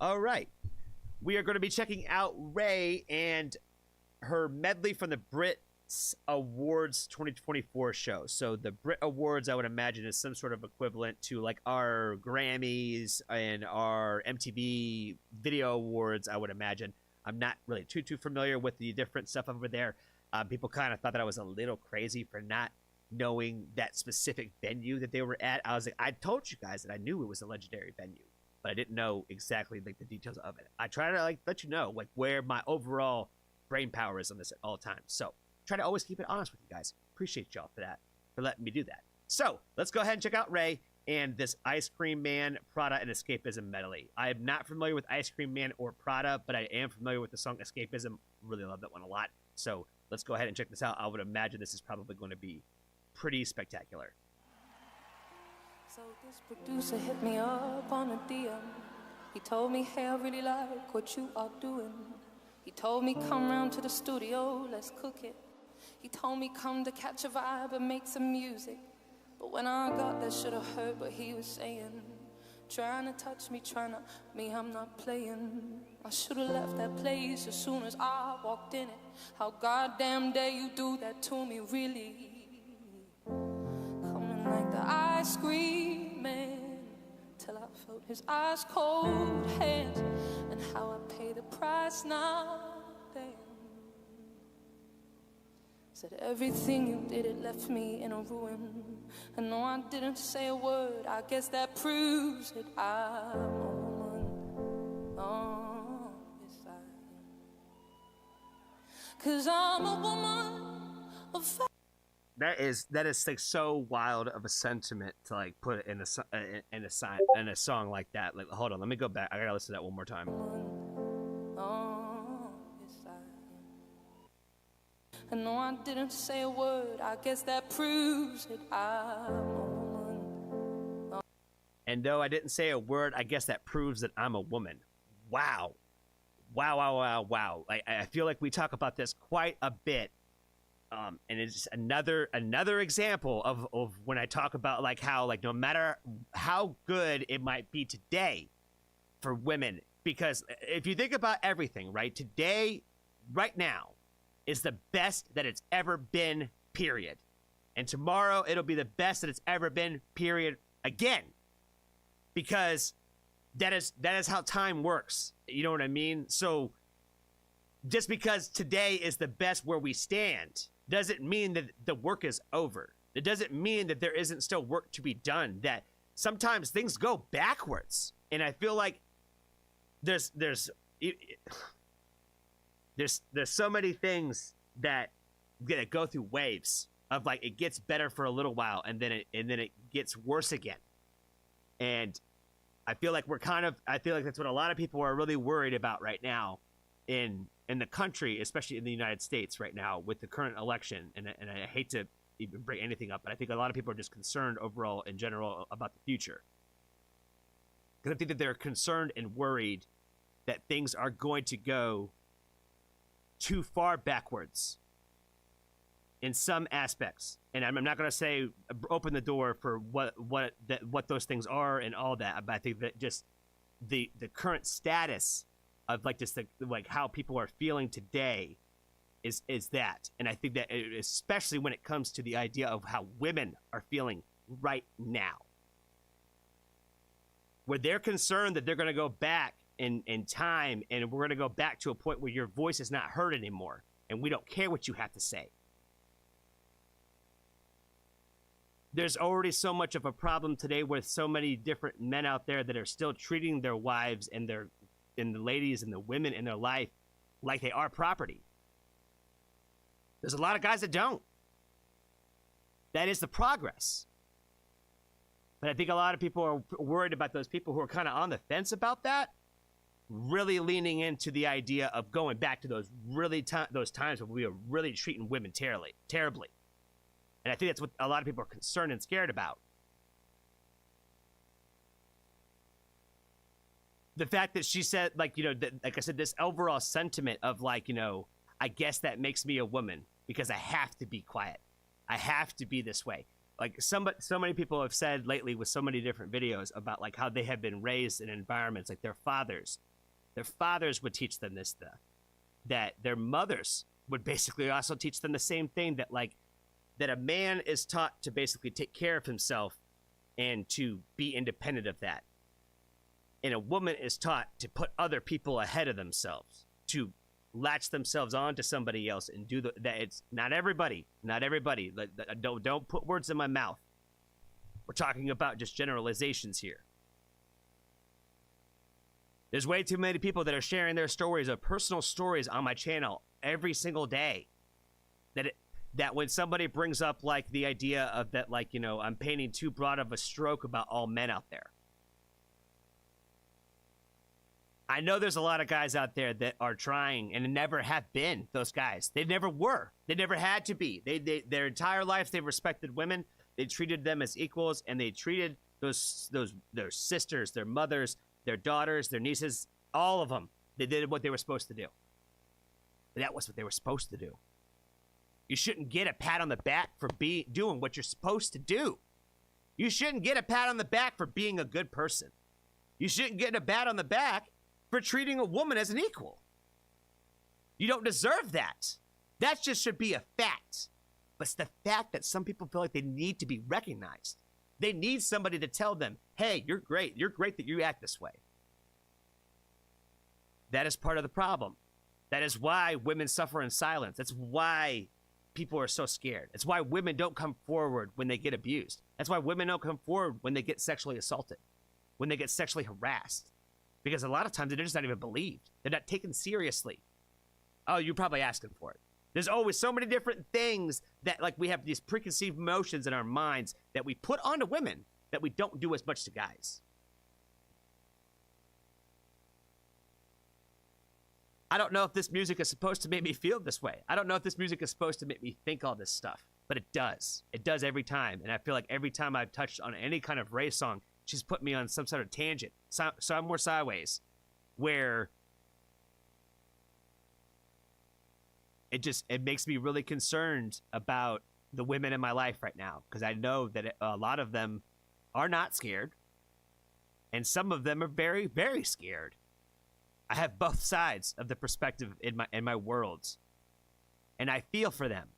All right. We are going to be checking out Raye and her medley from the Brit Awards 2024 show. So the Brit Awards, I would imagine, is some sort of equivalent to like our Grammys and our MTV Video Awards, I would imagine. I'm not really too familiar with the different stuff over there. People kind of thought that I was a little crazy for not knowing that specific venue that they were at. I was like, I told you guys that I knew it was a legendary venue, but I didn't know exactly like the details of it. I try to like let you know like where my overall brain power is on this at all times. So try to always keep it honest with you guys. Appreciate y'all for that, for letting me do that. So let's go ahead and check out Raye and this Ice Cream Man, Prada, and Escapism medley. I am not familiar with Ice Cream Man or Prada, but I am familiar with the song Escapism. Really love that one a lot. So let's go ahead and check this out. I would imagine this is probably going to be pretty spectacular. So this producer hit me up on a DM. He told me, hey, I really like what you are doing. He told me, come round to the studio, let's cook it. He told me, come to catch a vibe and make some music. But when I got there, should have heard what he was saying. Trying to touch me, I'm not playing. I should have left that place as soon as I walked in it. How goddamn dare you do that to me, really? Coming like the ice cream man, till I felt his ice cold hands, and how I pay the price now, damn. Said everything you did, it left me in a ruin. And no, I didn't say a word, I guess that proves that I'm a woman. Oh, yes I am. 'Cause I'm a woman of That is like so wild of a sentiment to like put it in a song like that. Like, hold on, let me go back. I gotta listen to that one more time. Oh, yes I am. And no, I didn't say a word. I guess that proves that I'm a woman. And though I didn't say a word, I guess that proves that I'm a woman. Wow. Wow. I feel like we talk about this quite a bit. And it's just another example of when I talk about like how like no matter how good it might be today for women, because if you think about everything, right, today, right now, is the best that it's ever been, period. And tomorrow it'll be the best that it's ever been, period, again. Because that is how time works. You know what I mean? So just because today is the best where we stand doesn't mean that the work is over. It doesn't mean that there isn't still work to be done, that sometimes things go backwards. And I feel like there's so many things that go through waves of like it gets better for a little while and then it gets worse again. And I feel like that's what a lot of people are really worried about right now in the country, especially in the United States right now with the current election. And I hate to even bring anything up, but I think a lot of people are just concerned overall in general about the future. Because I think that they're concerned and worried that things are going to go too far backwards in some aspects. And I'm not going to say open the door for what those things are and all that, but I think that just the current status of like just like how people are feeling today is that. And I think that especially when it comes to the idea of how women are feeling right now, where they're concerned that they're going to go back in time and we're going to go back to a point where your voice is not heard anymore and we don't care what you have to say. There's already so much of a problem today with so many different men out there that are still treating their wives and the ladies and the women in their life like they are property. There's a lot of guys that don't. That is the progress. But I think a lot of people are worried about those people who are kind of on the fence about that, really leaning into the idea of going back to those times when we were really treating women terribly. And I think that's what a lot of people are concerned and scared about. The fact that she said, like, you know, that, like I said, this overall sentiment of like, you know, I guess that makes me a woman because I have to be quiet. I have to be this way. like so many people have said lately with so many different videos about like how they have been raised in environments like their fathers would teach them this stuff, that their mothers would basically also teach them the same thing, that like that a man is taught to basically take care of himself and to be independent of that, and a woman is taught to put other people ahead of themselves, to latch themselves on to somebody else and do that. It's not everybody. Like, don't put words in my mouth. We're talking about just generalizations here. There's way too many people that are sharing their stories, of personal stories on my channel every single day, that when somebody brings up like the idea of that, like, you know, I'm painting too broad of a stroke about all men out there. I know there's a lot of guys out there that are trying and never have been those guys. They never were. They never had to be. Their entire lives, they respected women. They treated them as equals, and they treated their sisters, their mothers, their daughters, their nieces, all of them. They did what they were supposed to do. That was what they were supposed to do. You shouldn't get a pat on the back for doing what you're supposed to do. You shouldn't get a pat on the back for being a good person. You shouldn't get a pat on the back for treating a woman as an equal. You don't deserve that. That just should be a fact. But it's the fact that some people feel like they need to be recognized. They need somebody to tell them, hey, you're great. You're great that you act this way. That is part of the problem. That is why women suffer in silence. That's why people are so scared. It's why women don't come forward when they get abused. That's why women don't come forward when they get sexually assaulted, when they get sexually harassed. Because a lot of times they're just not even believed. They're not taken seriously. Oh, you're probably asking for it. There's always so many different things that, like, we have these preconceived notions in our minds that we put onto women that we don't do as much to guys. I don't know if this music is supposed to make me feel this way. I don't know if this music is supposed to make me think all this stuff, but it does. It does every time. And I feel like every time I've touched on any kind of Raye song, she's put me on some sort of tangent, somewhere sideways, where it makes me really concerned about the women in my life right now, because I know that a lot of them are not scared, and some of them are very, very scared. I have both sides of the perspective in my worlds, and I feel for them.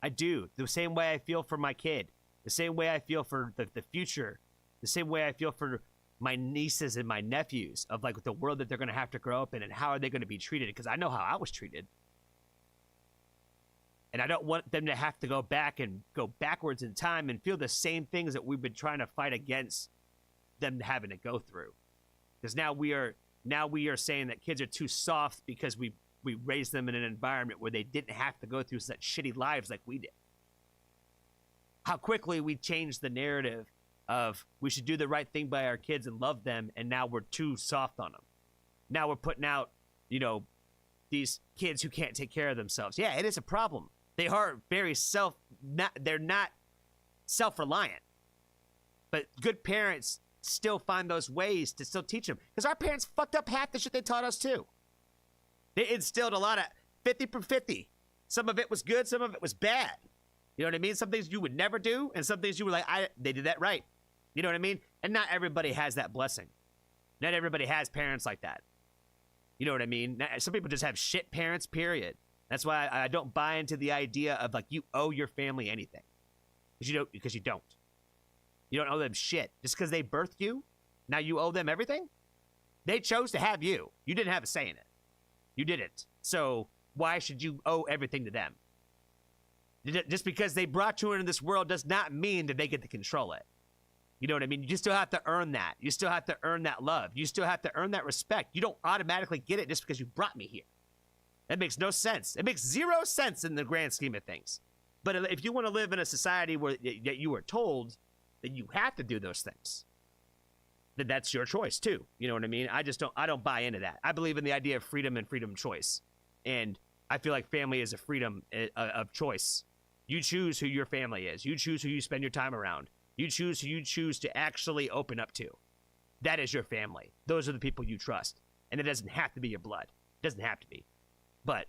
I do. The same way I feel for my kid, the same way I feel for the future, the same way I feel for my nieces and my nephews, of like the world that they're going to have to grow up in, and how are they going to be treated, because I know how I was treated. And I don't want them to have to go back and go backwards in time and feel the same things that we've been trying to fight against them having to go through. Because now we are saying that kids are too soft because we raised them in an environment where they didn't have to go through such shitty lives like we did. How quickly we changed the narrative of we should do the right thing by our kids and love them, and now we're too soft on them. Now we're putting out, you know, these kids who can't take care of themselves. Yeah, it is a problem. They are very they're not self-reliant. But good parents still find those ways to still teach them. Because our parents fucked up half the shit they taught us too. They instilled a lot of 50-50. Some of it was good, some of it was bad. You know what I mean? Some things you would never do, and some things you were like, they did that right. You know what I mean? And not everybody has that blessing. Not everybody has parents like that. You know what I mean? Some people just have shit parents, period. That's why I don't buy into the idea of like you owe your family anything. Because you don't. You don't owe them shit. Just because they birthed you, now you owe them everything? They chose to have you. You didn't have a say in it. You didn't. So why should you owe everything to them? Just because they brought you into this world does not mean that they get to control it. You know what I mean? You still have to earn that. You still have to earn that love. You still have to earn that respect. You don't automatically get it just because you brought me here. That makes no sense. It makes zero sense in the grand scheme of things. But if you want to live in a society where you are told that you have to do those things, then that's your choice too. You know what I mean? I don't buy into that. I believe in the idea of freedom and freedom of choice. And I feel like family is a freedom of choice. You choose who your family is. You choose who you spend your time around. You choose who you choose to actually open up to. That is your family. Those are the people you trust. And it doesn't have to be your blood. It doesn't have to be. But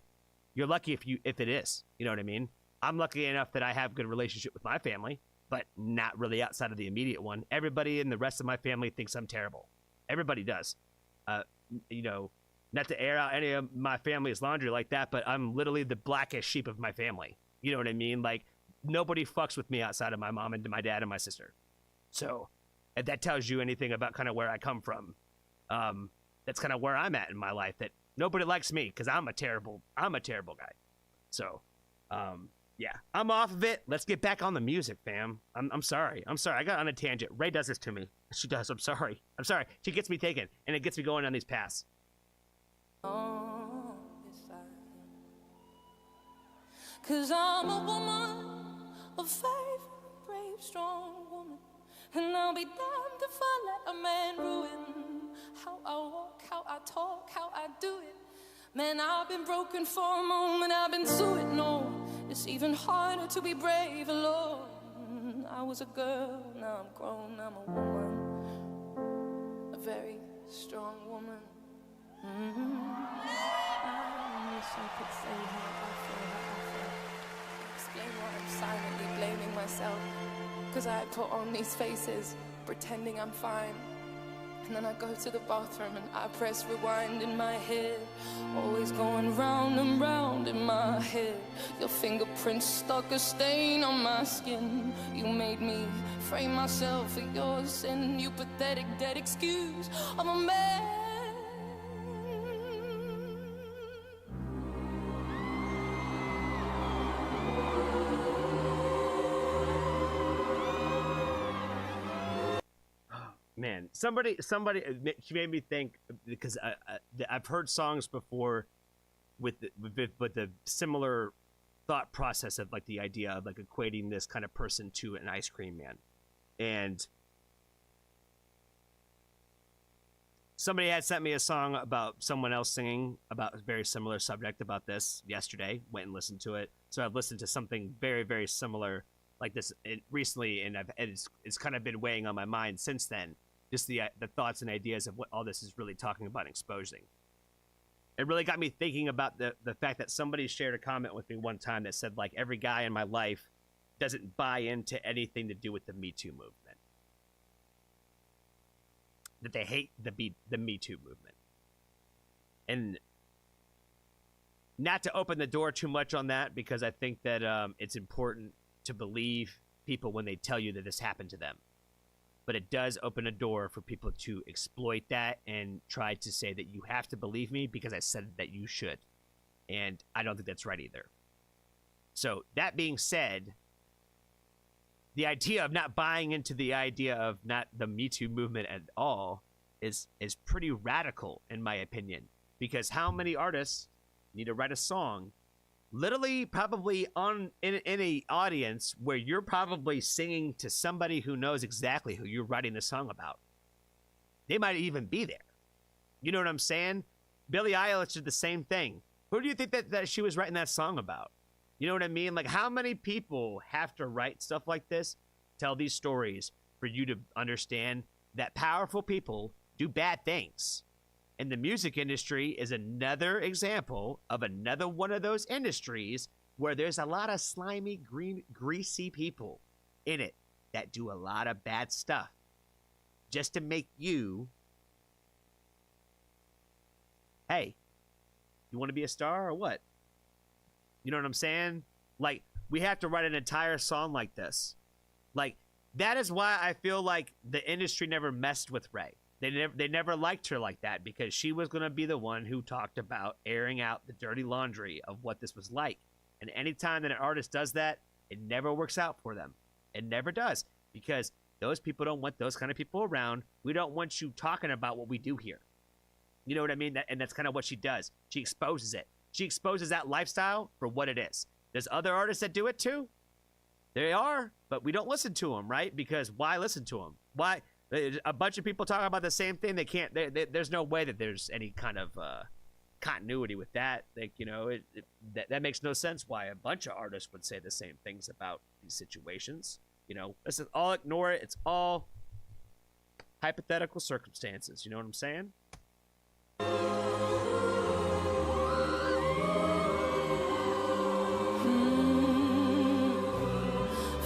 you're lucky if it is. You know what I mean? I'm lucky enough that I have a good relationship with my family. but not really outside of the immediate one. Everybody in the rest of my family thinks I'm terrible. Everybody does. You know, not to air out any of my family's laundry like that, but I'm literally the blackest sheep of my family. You know what I mean? Like, nobody fucks with me outside of my mom and my dad and my sister. So, if that tells you anything about kind of where I come from, that's kind of where I'm at in my life, that nobody likes me because I'm a terrible guy. So, yeah, I'm off of it. Let's get back on the music, fam. I'm sorry. I got on a tangent. Raye does this to me. She does. I'm sorry. She gets me taken, and it gets me going on these paths. Oh, yes, I am. 'Cause I'm a woman, a faithful, brave, strong woman. And I'll be damned if I let a man ruin how I walk, how I talk, how I do it. Man, I've been broken for a moment, I've been through it, no. It's even harder to be brave alone. I was a girl, now I'm grown, I'm a woman. A very strong woman. I wish I could say how I feel. Explain why I'm silently blaming myself. 'Cause I put on these faces, pretending I'm fine. And then I go to the bathroom and I press rewind in my head. Always going round and round in my head. Your fingerprints stuck a stain on my skin. You made me frame myself for your sin. You pathetic dead excuse of a man. Man, somebody, she made me think, because I've heard songs before with the similar thought process of like the idea of like equating this kind of person to an ice cream man, and somebody had sent me a song about someone else singing about a very similar subject about this yesterday. Went and listened to it, so I've listened to something very, very similar like this recently, and it's kind of been weighing on my mind since then. Just the thoughts and ideas of what all this is really talking about and exposing. It really got me thinking about the fact that somebody shared a comment with me one time that said, like, every guy in my life doesn't buy into anything to do with the Me Too movement. That they hate the Me Too movement. And not to open the door too much on that, because I think that it's important to believe people when they tell you that this happened to them. But it does open a door for people to exploit that and try to say that you have to believe me because I said that you should. And I don't think that's right either. So that being said, the idea of not buying into the idea of not the Me Too movement at all is pretty radical, in my opinion. Because how many artists need to write a song literally probably in a audience where you're probably singing to somebody who knows exactly who you're writing the song about? They might even be there. You know what I'm saying? Billie Eilish did the same thing. Who do you think that she was writing that song about? You know what I mean? Like, how many people have to write stuff like this, tell these stories, for you to understand that powerful people do bad things? And the music industry is another example of another one of those industries where there's a lot of slimy, greasy people in it that do a lot of bad stuff just to make you, hey, you want to be a star or what? You know what I'm saying? Like, we have to write an entire song like this. Like, that is why I feel like the industry never messed with Raye. They never liked her like that, because she was going to be the one who talked about airing out the dirty laundry of what this was like. And anytime that an artist does that, it never works out for them. It never does, because those people don't want those kind of people around. We don't want you talking about what we do here. You know what I mean? And that's kind of what she does. She exposes it. She exposes that lifestyle for what it is. There's other artists that do it too. They are, but we don't listen to them, right? Because why listen to them? Why? A bunch of people talk about the same thing. They can't. There's no way that there's any kind of continuity with that. Like, you know, that makes no sense. Why a bunch of artists would say the same things about these situations. You know, let's all ignore it. It's all hypothetical circumstances. You know what I'm saying?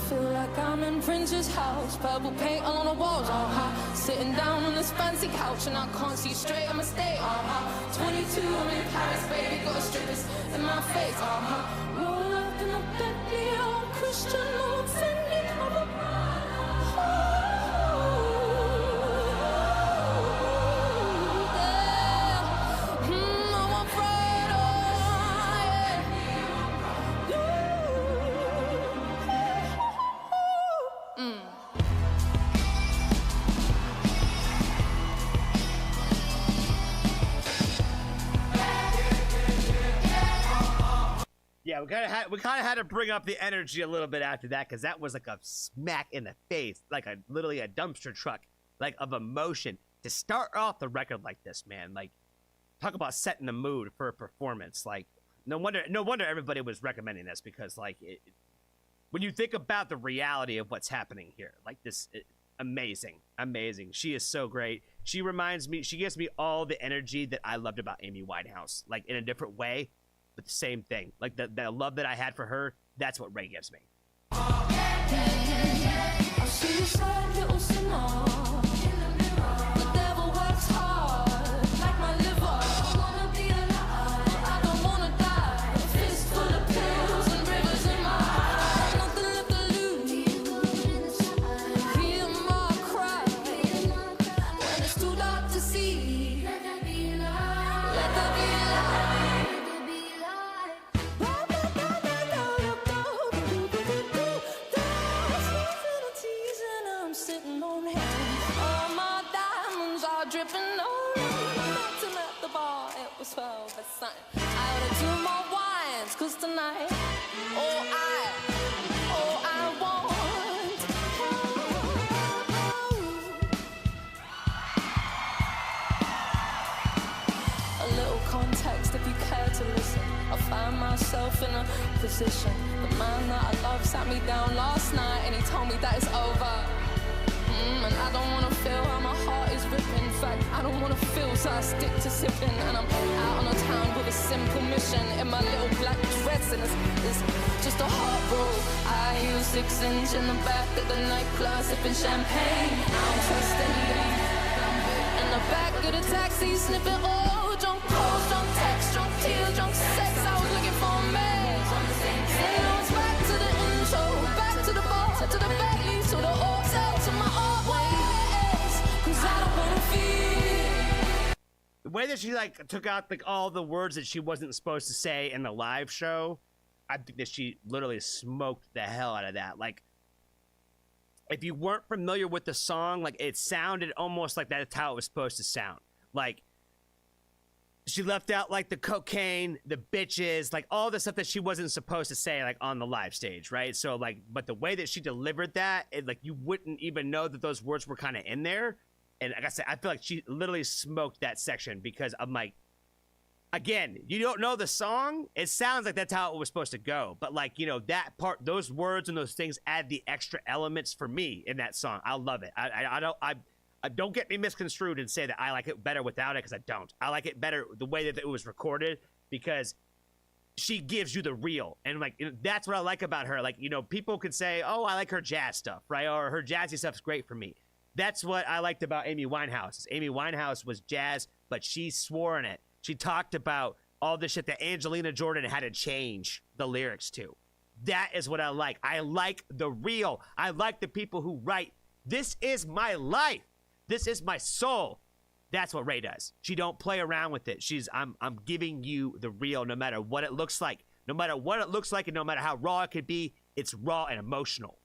Feel like I'm in from Prince's house, purple paint all on the walls, sitting down on this fancy couch and I can't see straight, I'ma stay, 22, I'm in Paris, baby, got strippers in my face, roll up in a Bentley, all Christian, all Fendi, Yeah, we kind of had to bring up the energy a little bit after that, because that was like a smack in the face, like literally a dumpster truck, like of emotion to start off the record like this, man. Like, talk about setting the mood for a performance. Like, no wonder everybody was recommending this, because like when you think about the reality of what's happening here, like this, amazing. She is so great. She gives me all the energy that I loved about Amy Winehouse, like in a different way. But the same thing, like the love that I had for her, that's what Raye gives me. I see you sad little sinner. The devil works hard, like my liver. I wanna be alive, but I don't wanna die. A fist full of pills and rivers in my eyes. Nothing left to lose. Hear my cry when it's too dark to see. Let there be light. Let there be light. I ought to do more wines, 'cause tonight, all I want. A little context if you care to listen. I find myself in a position. The man that I love sat me down last night and he told me that it's over. And I don't wanna feel how my heart is ripping. In fact, I don't wanna feel, so I stick to sipping. And I'm out on the town with a simple mission in my little black dress, and it's just a heart roll. I heal 6-inch in the back of the nightclub, sipping champagne. I don't trust anything. In the back of the taxi, sniffing all drunk calls, drunk texts, drunk tears, drunk sex. I was looking for a man. Then I was back to the intro, back to the bar, to the Bentley, to the hotel, to my art ways, 'cause I don't wanna feel. The way that she like took out like all the words that she wasn't supposed to say in the live show, I think that she literally smoked the hell out of that. Like, if you weren't familiar with the song, like it sounded almost like that's how it was supposed to sound. Like, she left out like the cocaine, the bitches, like all the stuff that she wasn't supposed to say like on the live stage, right? So like, but the way that she delivered that, it, like you wouldn't even know that those words were kind of in there. And like I said, I feel like she literally smoked that section, because I'm like, again, you don't know the song, it sounds like that's how it was supposed to go. But like, you know, that part, those words and those things add the extra elements for me in that song. I love it. I don't get me misconstrued and say that I like it better without it, because I don't. I like it better the way that it was recorded, because she gives you the real. And like, you know, that's what I like about her. Like, you know, people could say, oh, I like her jazz stuff, right? Or her jazzy stuff's great for me. That's what I liked about Amy Winehouse. Amy Winehouse was jazz, but she swore in it. She talked about all the shit that Angelina Jordan had to change the lyrics to. That is what I like. I like the real. I like the people who write, this is my life. This is my soul. That's what Raye does. She don't play around with it. I'm giving you the real, no matter what it looks like. No matter what it looks like and no matter how raw it could be, it's raw and emotional.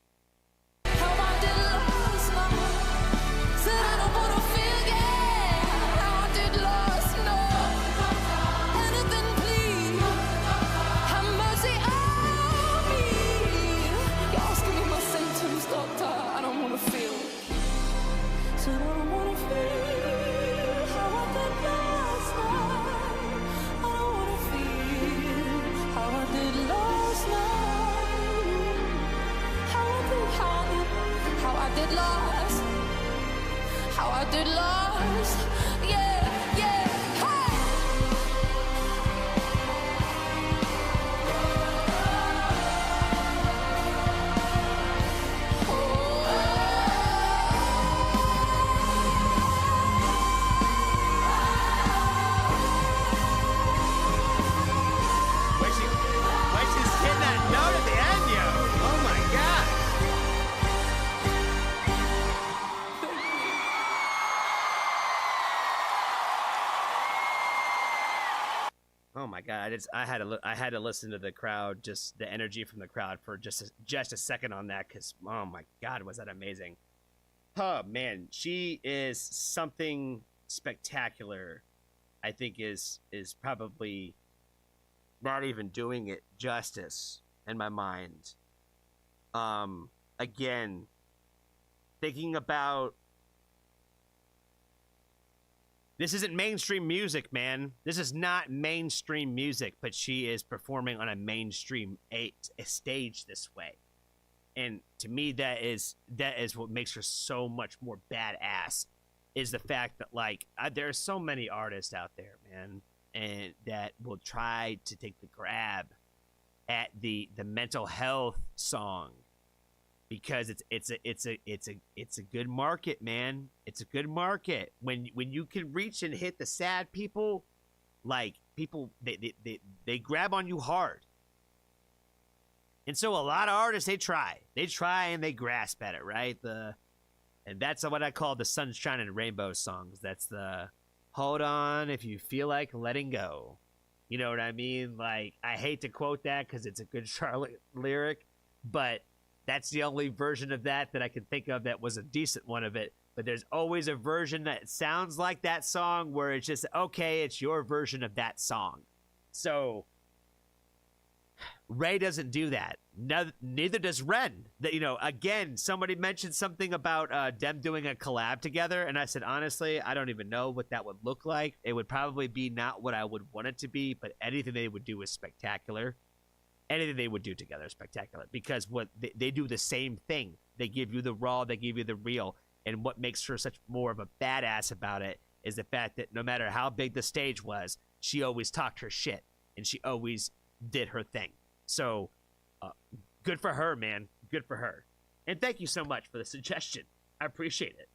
How I did lost, yeah, yeah, hey. Oh. oh my god, I had to listen to the crowd, just the energy from the crowd for just a second on that, because oh my god, was that amazing. Oh man, she is something spectacular. I think is probably not even doing it justice in my mind. Again, thinking about, this isn't mainstream music, man. This is not mainstream music, but she is performing on a mainstream a stage this way. And to me, that is what makes her so much more badass, is the fact that, like, there are so many artists out there, man, and that will try to take the grab at the mental health song, because it's a good market, man. It's a good market when you can reach and hit the sad people. Like, people, they grab on you hard. And so a lot of artists, they try and they grasp at it, right? And that's what I call the sunshine and rainbow songs. That's the hold on if you feel like letting go. You know what I mean? Like, I hate to quote that because it's a good Charlotte lyric, but that's the only version of that I can think of that was a decent one of it. But there's always a version that sounds like that song where it's just, okay, it's your version of that song. So Raye doesn't do that. Neither does Ren. You know, again, somebody mentioned something about them doing a collab together, and I said, honestly, I don't even know what that would look like. It would probably be not what I would want it to be, but anything they would do is spectacular. Anything they would do together is spectacular, because what they do the same thing. They give you the raw, they give you the real, and what makes her such more of a badass about it is the fact that no matter how big the stage was, she always talked her shit, and she always did her thing. So, good for her, man. Good for her. And thank you so much for the suggestion. I appreciate it.